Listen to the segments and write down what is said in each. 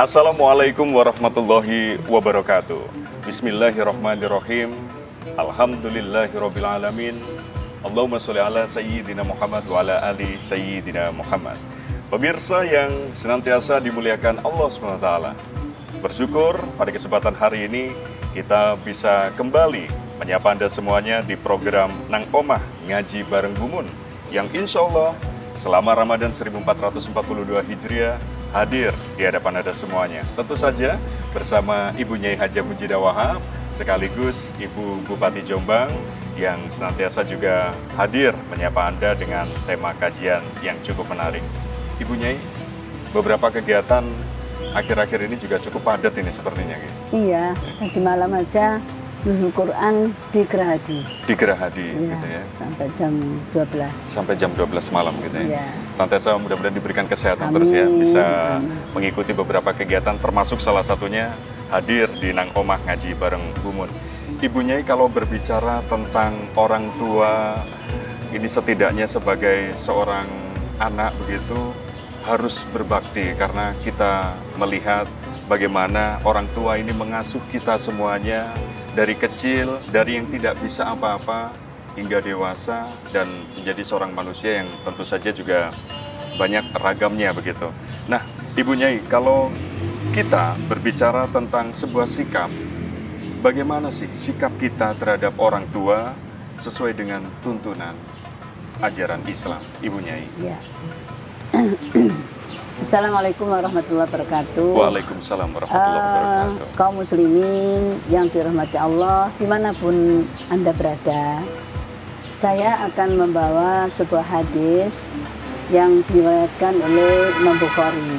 Assalamualaikum warahmatullahi wabarakatuh. Bismillahirrahmanirrahim. Alhamdulillahirrabbilalamin. Allahumma sholli ala sayyidina Muhammad wa ala ali sayyidina Muhammad. Pemirsa yang senantiasa dimuliakan Allah SWT, bersyukur pada kesempatan hari ini kita bisa kembali menyapa Anda semuanya di program Nang Omah Ngaji Bareng Bumun, yang insya Allah selama Ramadan 1442 Hijriah hadir di hadapan Anda semuanya. Tentu saja bersama Ibu Nyai Haja Mujidah Wahab, sekaligus Ibu Bupati Jombang yang senantiasa juga hadir menyapa Anda dengan tema kajian yang cukup menarik. Ibu Nyai, beberapa kegiatan akhir-akhir ini juga cukup padat ini sepertinya. Iya, tadi malam aja Nuzul Quran di Gerahadi. Di Gerahadi, ya, gitu ya. Sampai jam 12. Sampai jam 12 malam gitu ya. Ya. Senantiasa mudah-mudahan diberikan kesehatan. Amin. Terus ya, bisa mengikuti beberapa kegiatan, termasuk salah satunya hadir di Nang Omah Ngaji Bareng Bumun. Ibu Nyai, kalau berbicara tentang orang tua, ini setidaknya sebagai seorang anak begitu harus berbakti, karena kita melihat bagaimana orang tua ini mengasuh kita semuanya dari kecil, dari yang tidak bisa apa-apa hingga dewasa dan menjadi seorang manusia yang tentu saja juga banyak ragamnya begitu. Nah, Ibu Nyai, kalau kita berbicara tentang sebuah sikap, bagaimana sih sikap kita terhadap orang tua sesuai dengan tuntunan ajaran Islam, Ibu Nyai? Ya. Assalamualaikum warahmatullahi wabarakatuh. Waalaikumsalam warahmatullahi wabarakatuh. Kaum muslimin yang dirahmati Allah, dimanapun Anda berada, saya akan membawa sebuah hadis yang diriwayatkan oleh Imam Bukhari.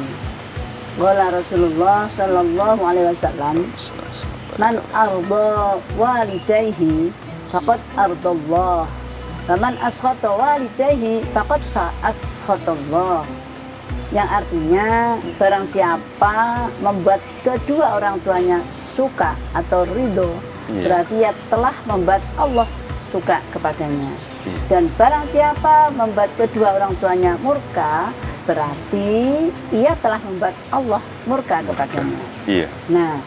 Qala Rasulullah sallallahu alaihi wasallam, "Man arda walidayhi faqad ardallah, wa man askhata walidayhi faqad askhatallah." Yang artinya, barang siapa membuat kedua orang tuanya suka atau ridho, berarti ia telah membuat Allah suka kepadanya. Dan barang siapa membuat kedua orang tuanya murka, berarti ia telah membuat Allah murka kepadanya. Nah,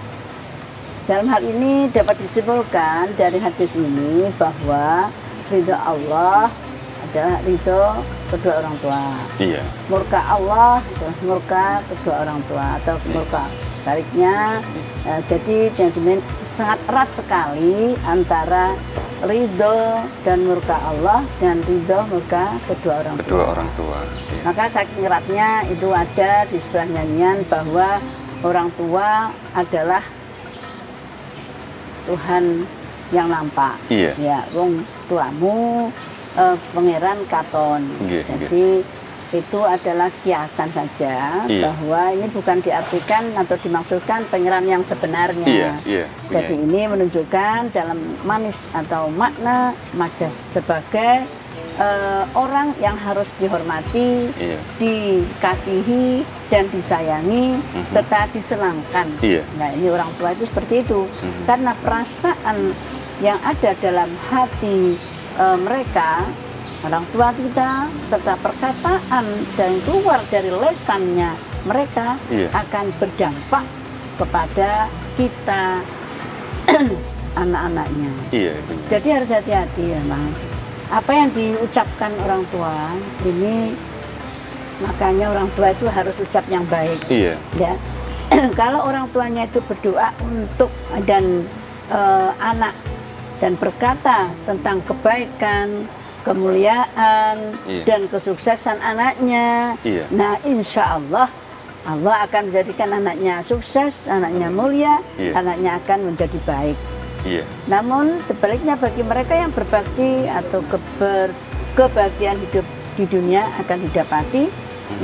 dalam hal ini dapat disimpulkan dari hadis ini bahwa ridho Allah adalah ridho kedua orang tua. Murka Allah adalah murka kedua orang tua, atau murka baliknya. Jadi sangat erat sekali antara ridho dan murka Allah dan ridho murka kedua orang tua. Maka saking eratnya itu ada di sebelah nyanyian bahwa orang tua adalah Tuhan yang nampak. Ya, wong tuamu pangeran katon. Jadi itu adalah kiasan saja, bahwa ini bukan diartikan atau dimaksudkan pangeran yang sebenarnya. Jadi ini menunjukkan dalam manis atau makna majas sebagai orang yang harus dihormati, dikasihi dan disayangi serta disenangkan. Nah, ini orang tua itu seperti itu, karena perasaan yang ada dalam hati mereka, orang tua kita, serta perkataan dan keluar dari lesannya mereka akan berdampak kepada kita anak-anaknya. Jadi harus hati-hati ya, Bang. Apa yang diucapkan orang tua ini, makanya orang tua itu harus ucap yang baik. Ya. Kalau orang tuanya itu berdoa untuk dan anak dan berkata tentang kebaikan, kemuliaan, dan kesuksesan anaknya, nah insya Allah Allah akan menjadikan anaknya sukses, anaknya mulia, anaknya akan menjadi baik. Namun sebaliknya bagi mereka yang berbakti atau kebahagiaan hidup di dunia akan didapati.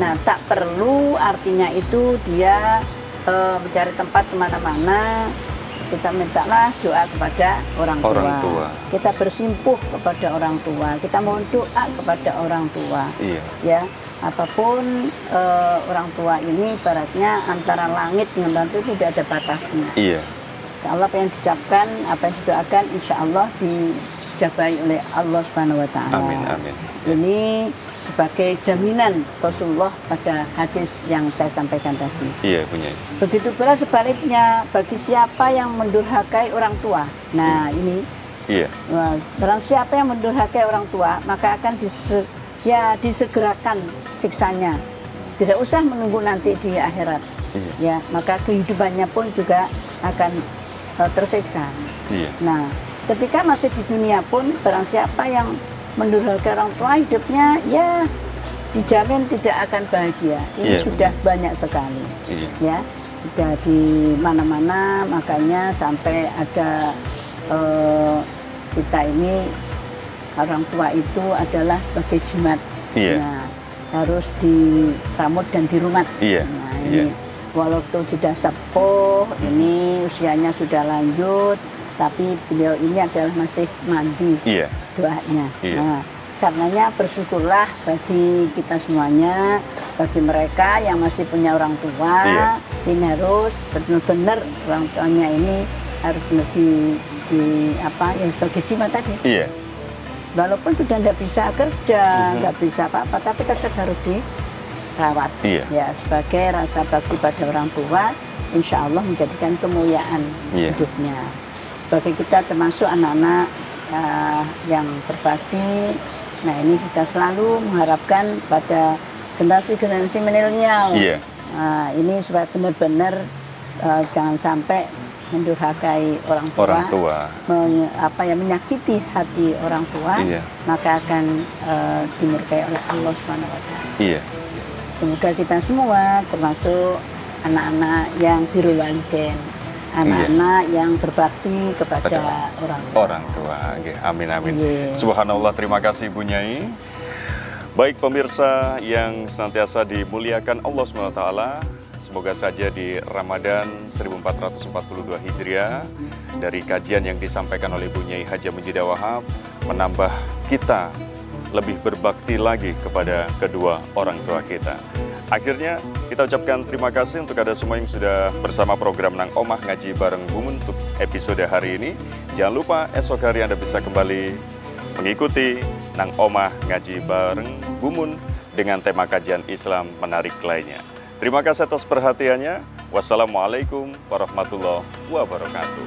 Nah, tak perlu artinya itu dia mencari tempat kemana-mana. Kita mintalah doa kepada orang tua. Kita bersimpuh kepada orang tua. Kita mohon doa kepada orang tua. Ya, apapun orang tua ini, ibaratnya antara langit dengan batu tidak ada batasnya. Allah apa yang diucapkan, apa yang didoakan, insya Allah dijabai oleh Allah Subhanahu Wa Taala. Amin, amin. Ini sebagai jaminan Rasulullah pada hadis yang saya sampaikan tadi. Iya, Bu Nyai. Begitu pula sebaliknya, bagi siapa yang mendurhakai orang tua. Nah, ini Iya. barang siapa yang mendurhakai orang tua, maka akan disegerakan siksanya. Tidak usah menunggu nanti di akhirat. Iya. Ya, maka kehidupannya pun juga akan tersiksa. Iya. Nah, ketika masih di dunia pun, barang siapa yang mendurhakai orang tua, hidupnya ya dijamin tidak akan bahagia. Ini Iya, sudah banyak sekali. Iya. Ya, sudah di mana-mana, makanya sampai ada kita ini orang tua itu adalah sebagai jimat. Iya. Nah, harus diramut dan dirumat. Iya. Nah, Iya. ini walaupun sudah sepuh, ini usianya sudah lanjut, tapi beliau ini adalah masih mandi Iya. doanya. Iya. Nah, karenanya bersyukurlah bagi kita semuanya, bagi mereka yang masih punya orang tua, Iya. ini harus benar-benar orang tuanya ini harus benar yang sebagai jimat tadi. Iya. Walaupun sudah tidak bisa kerja, nggak bisa apa-apa, tapi tetap harus dirawat. Iya. Ya, sebagai rasa bakti pada orang tua, insya Allah menjadikan kemuliaan Iya. hidupnya. Bagi kita termasuk anak-anak yang berbakti, nah ini kita selalu mengharapkan pada generasi-generasi milenial. Iya. Nah, ini supaya benar-benar jangan sampai mendurhakai orang tua, menyakiti hati orang tua, Iya. maka akan dimurkai oleh Allah SWT. Iya. Semoga kita semua, termasuk anak-anak yang birrul walidain, anak-anak yang berbakti kepada orang tua. Oke, amin amin. Iya. Subhanallah, terima kasih Bu Nyai. Baik pemirsa yang senantiasa dimuliakan Allah SWT, semoga saja di Ramadan 1442 Hijriah dari kajian yang disampaikan oleh Bu Nyai Haja Mujidah Wahab menambah kita lebih berbakti lagi kepada kedua orang tua kita. Akhirnya kita ucapkan terima kasih untuk Anda semua yang sudah bersama program Nang Omah Ngaji Bareng Bumun untuk episode hari ini. Jangan lupa esok hari Anda bisa kembali mengikuti Nang Omah Ngaji Bareng Bumun dengan tema kajian Islam menarik lainnya. Terima kasih atas perhatiannya. Wassalamualaikum warahmatullahi wabarakatuh.